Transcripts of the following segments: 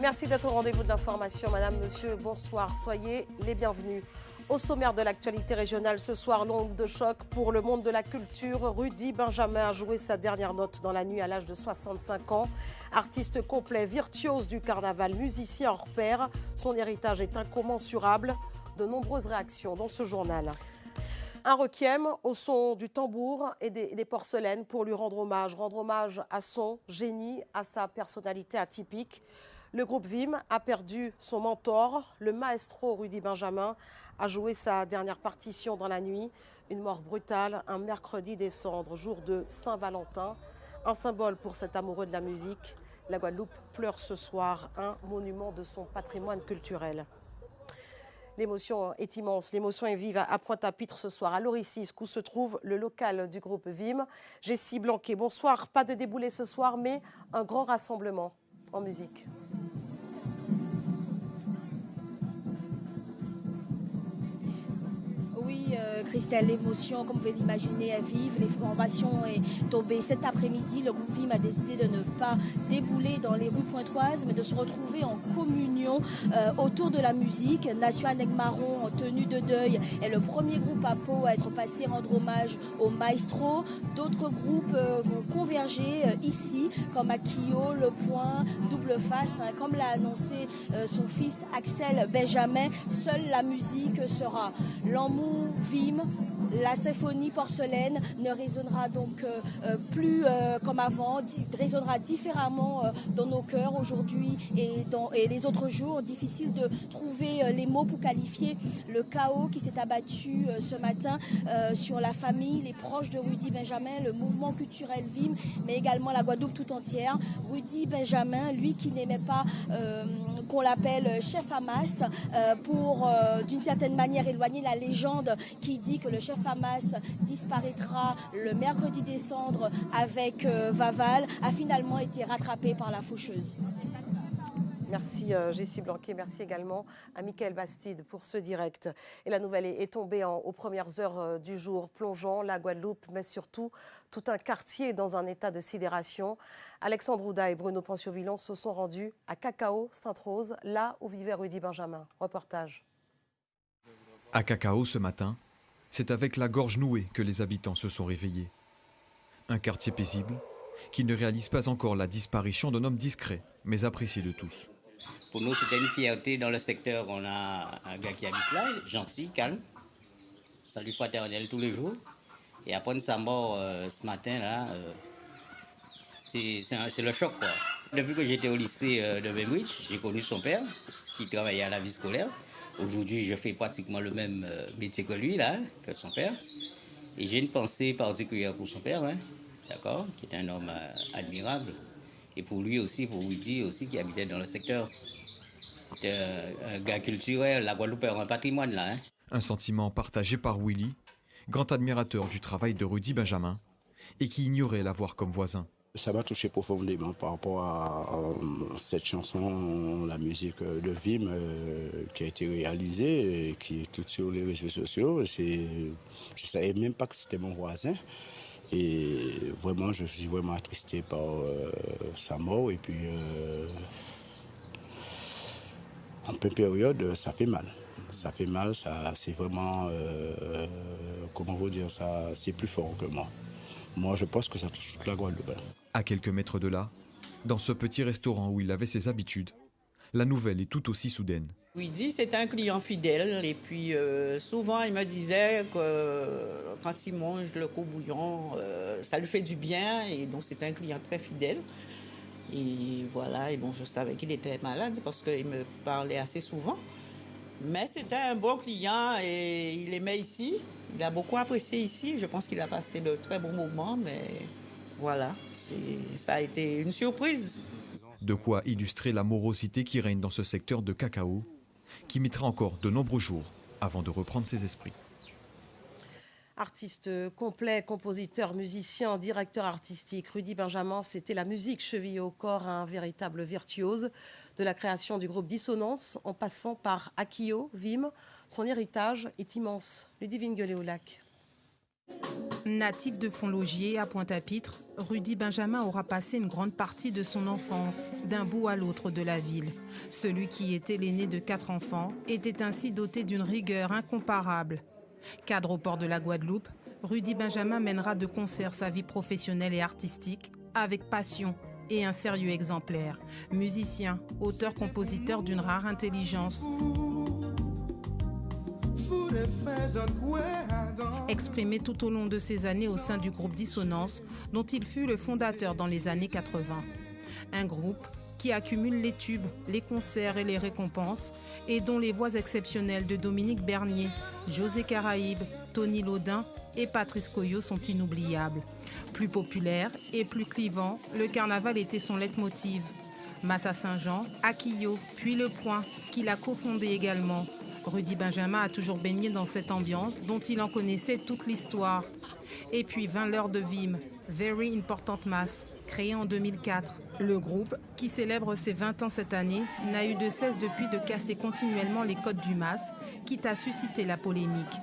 Merci d'être au rendez-vous de l'information. Madame, monsieur, bonsoir. Soyez les bienvenus. Au sommaire de l'actualité régionale ce soir, l'onde de choc pour le monde de la culture. Rudy Benjamin a joué sa dernière note dans la nuit à l'âge de 65 ans. Artiste complet, virtuose du carnaval, musicien hors pair. Son héritage est incommensurable. De nombreuses réactions dans ce journal. Un requiem au son du tambour et des porcelaines pour lui rendre hommage à son génie, à sa personnalité atypique. Le groupe Vim a perdu son mentor, le maestro Rudy Benjamin, a joué sa dernière partition dans la nuit. Une mort brutale, un mercredi des cendres, jour de Saint-Valentin. Un symbole pour cet amoureux de la musique. La Guadeloupe pleure ce soir, un monument de son patrimoine culturel. L'émotion est immense, l'émotion est vive à Pointe-à-Pitre ce soir, à l'Oricisque, où se trouve le local du groupe Vim. Jessie Blanquet, bonsoir. Pas de déboulé ce soir, mais un grand rassemblement en musique. Oui, Christelle, l'émotion, comme vous pouvez l'imaginer, est vive. L'information est tombée cet après-midi. Le groupe Vim a décidé de ne pas débouler dans les rues pointoises, mais de se retrouver en communion autour de la musique. Nation Anegmaron, en tenue de deuil, est le premier groupe à Pau à être passé rendre hommage au maestro. D'autres groupes vont converger ici, comme Akio, Le Point, Double Face. Comme l'a annoncé son fils Axel Benjamin, seule la musique sera l'amour. Vim, la symphonie porcelaine ne résonnera donc plus comme avant, résonnera différemment dans nos cœurs aujourd'hui et les autres jours. Difficile de trouver les mots pour qualifier le chaos qui s'est abattu ce matin sur la famille, les proches de Rudy Benjamin, le mouvement culturel Vim, mais également la Guadeloupe tout entière. Rudy Benjamin, lui qui n'aimait pas qu'on l'appelle chef Hamas pour d'une certaine manière éloigner la légende qui dit que le chef Hamas disparaîtra le mercredi des cendres avec Vaval, a finalement été rattrapé par la faucheuse. Merci Jessie Blanquet, merci également à Mickaël Bastide pour ce direct. Et la nouvelle est tombée aux premières heures du jour, plongeant la Guadeloupe, mais surtout tout un quartier dans un état de sidération. Alexandre Ouda et Bruno Panciovillon se sont rendus à Cacao, Sainte-Rose, là où vivait Rudy Benjamin. Reportage. À Cacao ce matin, c'est avec la gorge nouée que les habitants se sont réveillés. Un quartier paisible qui ne réalise pas encore la disparition d'un homme discret, mais apprécié de tous. Pour nous, c'était une fierté dans le secteur. On a un gars qui habite là, gentil, calme, salut fraternel tous les jours. Et après sa mort ce matin, là, c'est le choc, quoi. Depuis que j'étais au lycée de Bainbridge, j'ai connu son père, qui travaillait à la vie scolaire. Aujourd'hui, je fais pratiquement le même métier que lui, là, que son père. Et j'ai une pensée particulière pour son père, hein, d'accord, qui est un homme admirable. Et pour lui aussi, pour Rudy aussi, qui habitait dans le secteur. C'était un gars culturel, la Guadeloupe a un patrimoine, là. Hein. Un sentiment partagé par Willy, grand admirateur du travail de Rudy Benjamin, et qui ignorait l'avoir comme voisin. Ça m'a touché profondément par rapport à cette chanson, la musique de Vim qui a été réalisée, et qui est toute sur les réseaux sociaux. Je ne savais même pas que c'était mon voisin. Et vraiment, je suis vraiment attristé par sa mort. Et puis, en pleine période, ça fait mal. Ça fait mal, c'est vraiment, comment vous dire, ça, c'est plus fort que moi. Moi, je pense que ça touche toute la Guadeloupe. À quelques mètres de là, dans ce petit restaurant où il avait ses habitudes, la nouvelle est tout aussi soudaine. Rudy, c'est un client fidèle et puis souvent il me disait que quand il mange le court-bouillon, ça lui fait du bien et donc c'est un client très fidèle. Et voilà, et bon, je savais qu'il était malade parce qu'il me parlait assez souvent. Mais c'était un bon client et il aimait ici. Il a beaucoup apprécié ici. Je pense qu'il a passé de très bons moments, mais voilà, ça a été une surprise. De quoi illustrer la morosité qui règne dans ce secteur de Cacao, qui mettra encore de nombreux jours avant de reprendre ses esprits. Artiste complet, compositeur, musicien, directeur artistique, Rudy Benjamin, c'était la musique chevillée au corps à un véritable virtuose. De la création du groupe Dissonance, en passant par Akio, Vim, son héritage est immense. Ludivine Gueulet au lac. Natif de Fontlogier à Pointe-à-Pitre, Rudy Benjamin aura passé une grande partie de son enfance d'un bout à l'autre de la ville. Celui qui était l'aîné de 4 enfants était ainsi doté d'une rigueur incomparable. Cadre au port de la Guadeloupe, Rudy Benjamin mènera de concert sa vie professionnelle et artistique avec passion et un sérieux exemplaire. Musicien, auteur-compositeur d'une rare intelligence. Exprimé tout au long de ses années au sein du groupe Dissonance, dont il fut le fondateur dans les années 80. Un groupe qui accumule les tubes, les concerts et les récompenses, et dont les voix exceptionnelles de Dominique Bernier, José Caraïbe, Tony Laudin et Patrice Coyot sont inoubliables. Plus populaire et plus clivant, le carnaval était son leitmotiv. Massa Saint-Jean, Akio, puis Le Point, qu'il a cofondé également. Rudy Benjamin a toujours baigné dans cette ambiance dont il en connaissait toute l'histoire. Et puis 20 l'heure de Vim, Very Important Mass, créé en 2004. Le groupe, qui célèbre ses 20 ans cette année, n'a eu de cesse depuis de casser continuellement les codes du Mass, quitte à susciter la polémique.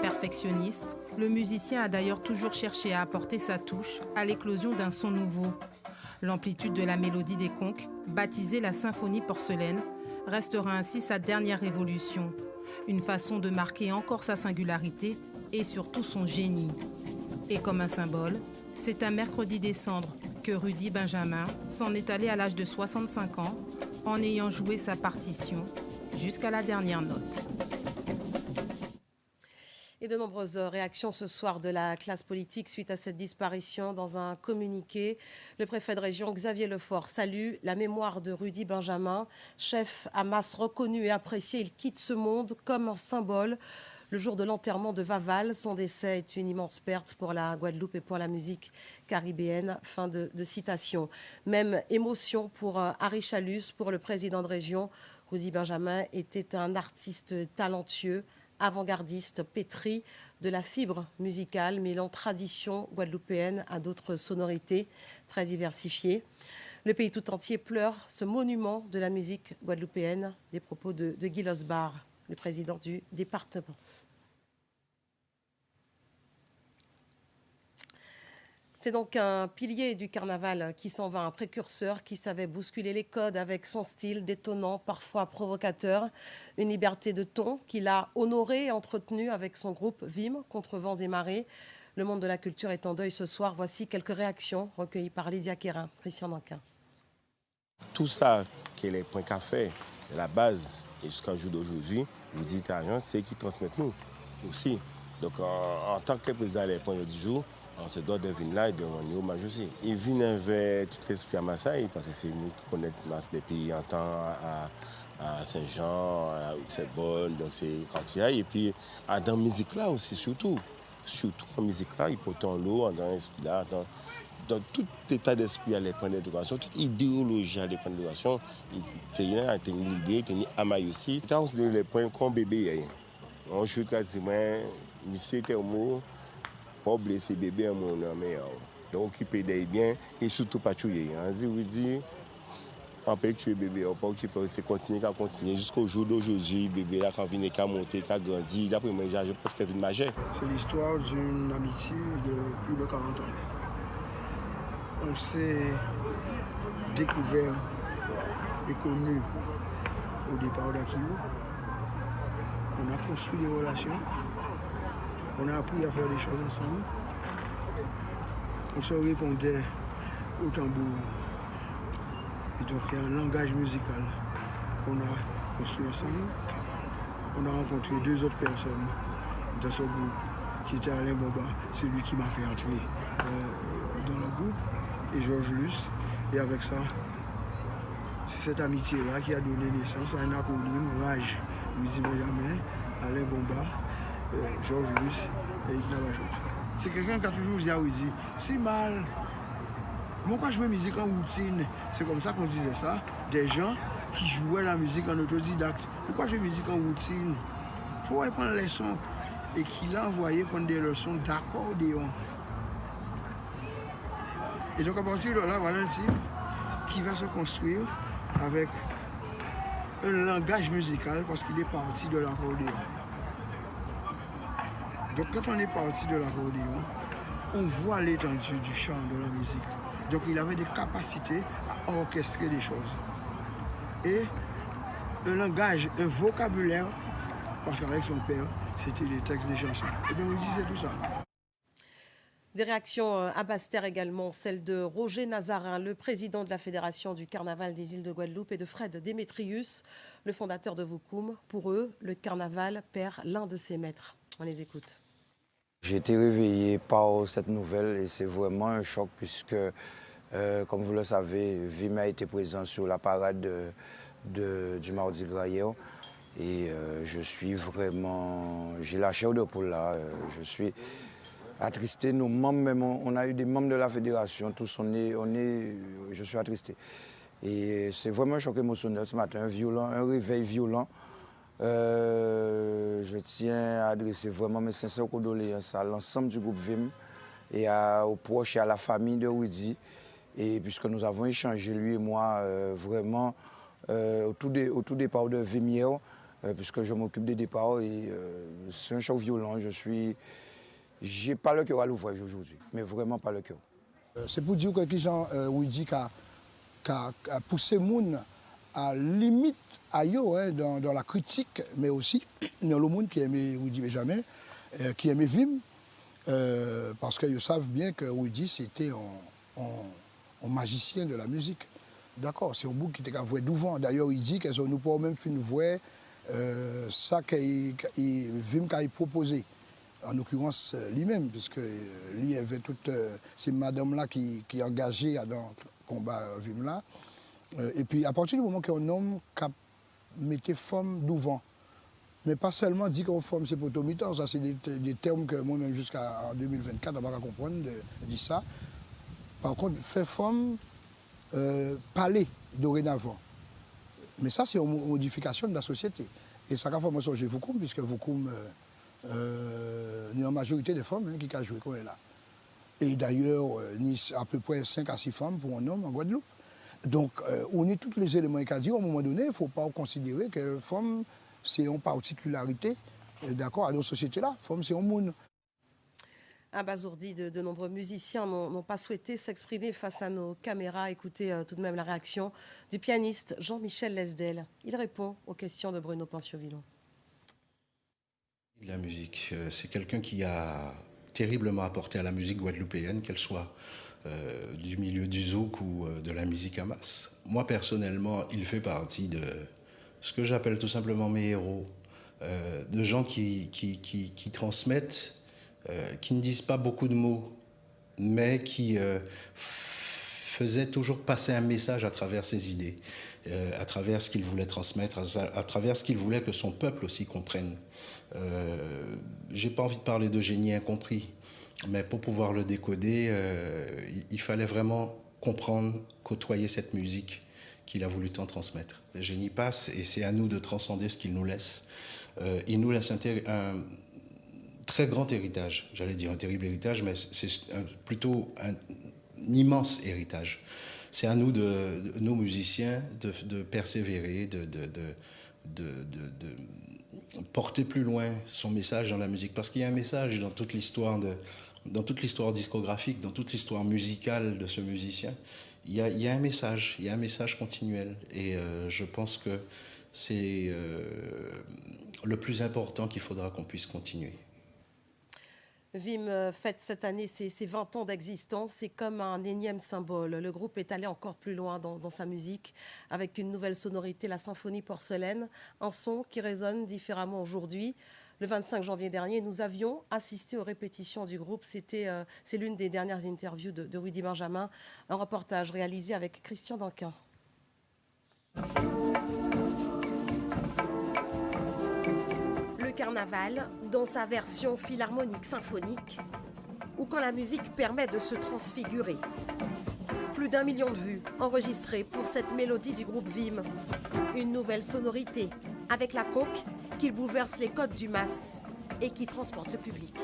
Perfectionniste, le musicien a d'ailleurs toujours cherché à apporter sa touche à l'éclosion d'un son nouveau. L'amplitude de la mélodie des conques, baptisée la symphonie porcelaine, restera ainsi sa dernière révolution. Une façon de marquer encore sa singularité et surtout son génie. Et comme un symbole, c'est un mercredi décembre que Rudy Benjamin s'en est allé à l'âge de 65 ans en ayant joué sa partition jusqu'à la dernière note. Et de nombreuses réactions ce soir de la classe politique suite à cette disparition. Dans un communiqué, le préfet de région Xavier Lefort salue la mémoire de Rudy Benjamin, chef Hamas reconnu et apprécié. Il quitte ce monde comme un symbole. Le jour de l'enterrement de Vaval, son décès est une immense perte pour la Guadeloupe et pour la musique caribéenne. Fin de citation. Même émotion pour Harry Chalus, pour le président de région. Rudy Benjamin était un artiste talentueux, avant-gardiste, pétri de la fibre musicale, mêlant tradition guadeloupéenne à d'autres sonorités très diversifiées. Le pays tout entier pleure ce monument de la musique guadeloupéenne, des propos de Guy Losbar, le président du département. C'est donc un pilier du carnaval qui s'en va, un précurseur qui savait bousculer les codes avec son style détonnant, parfois provocateur. Une liberté de ton qu'il a honorée et entretenue avec son groupe Vim, Contre vents et marées. Le monde de la culture est en deuil ce soir. Voici quelques réactions recueillies par Lydia Kérin, Christian Nankin. Tout ça, que les points qu'a fait, de la base et jusqu'au jour d'aujourd'hui, vous dites à c'est qui transmettent nous aussi. Donc en tant que président des points du jour, on se doit de venir là et de rendre hommage aussi. Il vient avec tout l'esprit à Massaï, parce que c'est nous qui connaissons masse des pays en temps à Saint-Jean, à Oxebol, donc c'est quartier. Et puis dans la musique là aussi, surtout en musique là, il porte en l'eau, dans l'esprit là, dans tout état d'esprit à les points d'éducation, toute idéologie à les points d'éducation, il y a une idée, il y a un amaille aussi. Quand on se dit les points comme bébé, on joue quasiment, monsieur Thermo, pas blesser bébé à mon nom, donc occuper des biens et surtout pas tuer. On dit, on peut tuer bébé, on peut occuper, c'est continuer jusqu'au jour d'aujourd'hui, bébé là quand vient qu'à monter, qu'à grandir, d'après moi je pense qu'elle vient majeur. C'est l'histoire d'une amitié de plus de 40 ans. On s'est découvert et connu au départ d'Akio. On a construit des relations. On a appris à faire des choses ensemble. On se répondait au tambour. Et donc il y a un langage musical qu'on a construit ensemble. On a rencontré 2 autres personnes dans ce groupe, qui était Alain Bomba, celui qui m'a fait entrer dans le groupe, et Georges Luce. Et avec ça, c'est cette amitié-là qui a donné naissance à un acronyme, RAGE, Rudy Benjamin, Alain Bomba, Georges Luce et Ignace. C'est quelqu'un qui a toujours dit à Rudy, c'est mal. Pourquoi jouer musique en routine? C'est comme ça qu'on disait ça, des gens qui jouaient la musique en autodidacte. Pourquoi jouer musique en routine? Il faut prendre les sons. Et qu'il a envoyé prendre des leçons d'accordéon. Et donc à partir de là, voilà un type qui va se construire avec un langage musical parce qu'il est parti de l'accordéon. Donc quand on est parti de l'accordéon, on voit l'étendue du chant, de la musique. Donc il avait des capacités à orchestrer des choses. Et un langage, un vocabulaire, parce qu'avec son père, c'était les textes des chansons. Et bien on disait tout ça. Des réactions à Basse-Terre également, celle de Roger Nazarin, le président de la Fédération du Carnaval des îles de Guadeloupe, et de Fred Démétrius, le fondateur de Vaucoum. Pour eux, le carnaval perd l'un de ses maîtres. On les écoute. J'ai été réveillé par cette nouvelle et c'est vraiment un choc puisque, comme vous le savez, Vim a été présent sur la parade du Mardi Gras hier. Et je suis vraiment... J'ai la chair de poule là. Je suis attristé. Nos membres, même, on a eu des membres de la fédération, tous je suis attristé. Et c'est vraiment un choc émotionnel ce matin, un réveil violent. Je tiens à adresser vraiment mes sincères condoléances à l'ensemble du groupe Vim et aux proches et à la famille de Rudy. Et puisque nous avons échangé, lui et moi, vraiment au tout départ de Vim hier, puisque je m'occupe des départs. Et c'est un choc violent. J'ai pas le cœur à l'ouvrage aujourd'hui, mais vraiment pas le cœur. C'est pour dire que les gens, Rudy, a poussé Moun à limite ailleurs, dans la critique, mais aussi dans le monde qui aimait Rudy Benjamin, qui aimait Vim, parce qu'ils savent bien que Rudy, c'était un magicien de la musique. D'accord, c'est un bouc qui était qu'à voir devant. D'ailleurs, il dit qu'ils nous pas même fait une voix, ça que Vim a proposé. En l'occurrence, lui-même, puisque lui avait toute ces madame-là qui engagées dans le combat Vim-là. Et puis, à partir du moment qu'un homme mettait femme devant, mais pas seulement dit qu'une femme c'est pour tout mi-temps, ça c'est des termes que moi-même jusqu'en 2024, on va pas comprendre de dire ça. Par contre, faire femme, parler dorénavant. Mais ça, c'est une modification de la société. Et ça a fait changer Vaucoum, puisque Vaucoum, il y a une majorité de femmes qui ont joué comme elle là. Et d'ailleurs, il y a à peu près 5 à 6 femmes pour un homme en Guadeloupe. Donc, on est tous les éléments qu'a dit. À un moment donné, il ne faut pas considérer que femme, c'est une particularité, d'accord, à nos sociétés-là. Femme, c'est un monde. Abasourdi, de nombreux musiciens n'ont pas souhaité s'exprimer face à nos caméras. Écoutez tout de même la réaction du pianiste Jean-Michel Lesdel. Il répond aux questions de Bruno Panciovillon. La musique, c'est quelqu'un qui a terriblement apporté à la musique guadeloupéenne, qu'elle soit du milieu du zouk ou de la musique à masse. Moi, personnellement, il fait partie de ce que j'appelle tout simplement mes héros, de gens qui transmettent, qui ne disent pas beaucoup de mots, mais qui faisaient toujours passer un message à travers ses idées, à travers ce qu'il voulait transmettre, à travers ce qu'il voulait que son peuple aussi comprenne. J'ai pas envie de parler de génie incompris, mais pour pouvoir le décoder, il fallait vraiment comprendre, côtoyer cette musique qu'il a voulu tant transmettre. Le génie passe et c'est à nous de transcender ce qu'il nous laisse. Il nous laisse un très grand héritage, j'allais dire un terrible héritage, mais c'est plutôt un immense héritage. C'est à nous, nos musiciens, de persévérer, de porter plus loin son message dans la musique, parce qu'il y a un message dans toute l'histoire discographique, dans toute l'histoire musicale de ce musicien. Il y a un message continuel, et je pense que c'est le plus important qu'il faudra qu'on puisse continuer. Vim fête cette année ses 20 ans d'existence. C'est comme un énième symbole. Le groupe est allé encore plus loin dans sa musique avec une nouvelle sonorité, la symphonie porcelaine, un son qui résonne différemment aujourd'hui. Le 25 janvier dernier, nous avions assisté aux répétitions du groupe. C'est l'une des dernières interviews de Rudy Benjamin, un reportage réalisé avec Christian Danquin. Le carnaval, dans sa version philharmonique symphonique, ou quand la musique permet de se transfigurer. Plus d'1 million de vues enregistrées pour cette mélodie du groupe Vim. Une nouvelle sonorité, avec la conque qui bouleverse les codes du mas et qui transporte le public.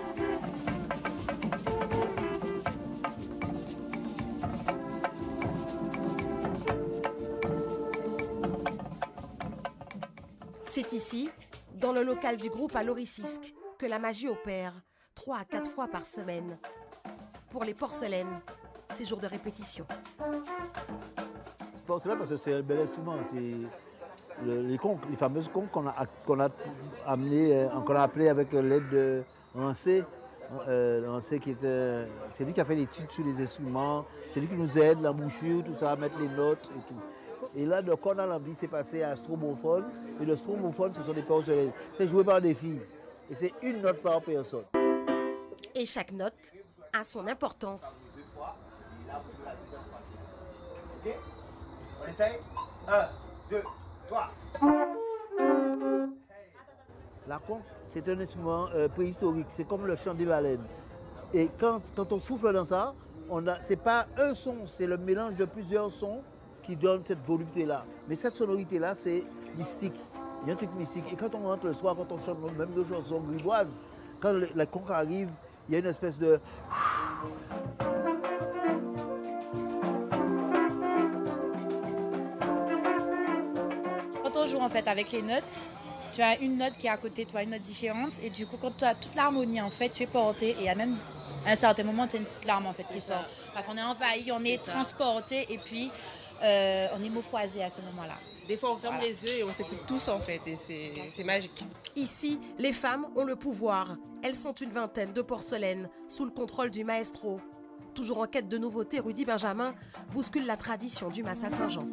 C'est ici, dans le local du groupe à Lorissisque, que la magie opère, 3 à 4 fois par semaine. Pour les porcelaines, c'est jour de répétition. Porcelaine parce que c'est un bel instrument. C'est les conques, les fameuses conques qu'on a appelées avec l'aide de Rancé. Rancé c'est lui qui a fait l'étude sur les instruments, c'est lui qui nous aide, la mouchure, tout ça, à mettre les notes et tout. Et là, le corps dans l'ambi, c'est passé à strobophone. Et le strobophone, ce sont des porcelaines. C'est joué par des filles. Et c'est une note par personne. Et chaque note a son importance. Ok, on essaye. 1, 2, 3. La conque, c'est un instrument préhistorique. C'est comme le chant des baleines. Et quand on souffle dans ça, c'est pas un son, c'est le mélange de plusieurs sons qui donne cette volupté-là. Mais cette sonorité-là, c'est mystique. Il y a un truc mystique. Et quand on rentre le soir, quand on chante même des chansons grivoises, quand la conque arrive, il y a une espèce de... Quand on joue en fait avec les notes, tu as une note qui est à côté de toi, une note différente. Et du coup, quand tu as toute l'harmonie, en fait, tu es porté. Et à même à un certain moment, tu as une petite larme en fait, qui sort. Parce qu'on est envahi, on est transporté et puis on est mophoisé à ce moment-là. Des fois, on ferme les yeux et on s'écoute tous en fait. Et c'est magique. Ici, les femmes ont le pouvoir. Elles sont une vingtaine de porcelaines sous le contrôle du maestro. Toujours en quête de nouveautés, Rudy Benjamin bouscule la tradition du Massa Saint-Jean.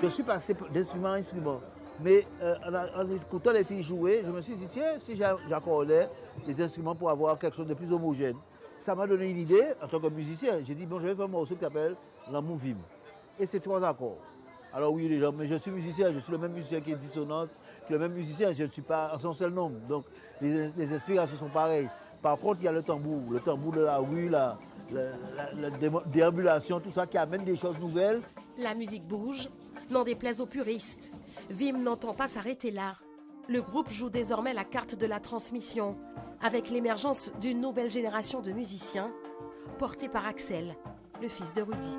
Je suis passé d'instrument en instrument. Mais en écoutant les filles jouer, je me suis dit, tiens, si j'accordais les instruments pour avoir quelque chose de plus homogène. Ça m'a donné une idée en tant que musicien. J'ai dit, bon, je vais faire un morceau qui s'appelle L'amour vime. Et c'est 3 accords. Alors oui, les gens, mais je suis musicien, je suis le même musicien qui est dissonance, que le même musicien, je ne suis pas en son seul nombre. Donc les inspirations sont pareilles. Par contre, il y a le tambour de la rue, la déambulation, tout ça qui amène des choses nouvelles. La musique bouge, n'en déplaise aux puristes. Vim n'entend pas s'arrêter là. Le groupe joue désormais la carte de la transmission, avec l'émergence d'une nouvelle génération de musiciens, portée par Axel, le fils de Rudy.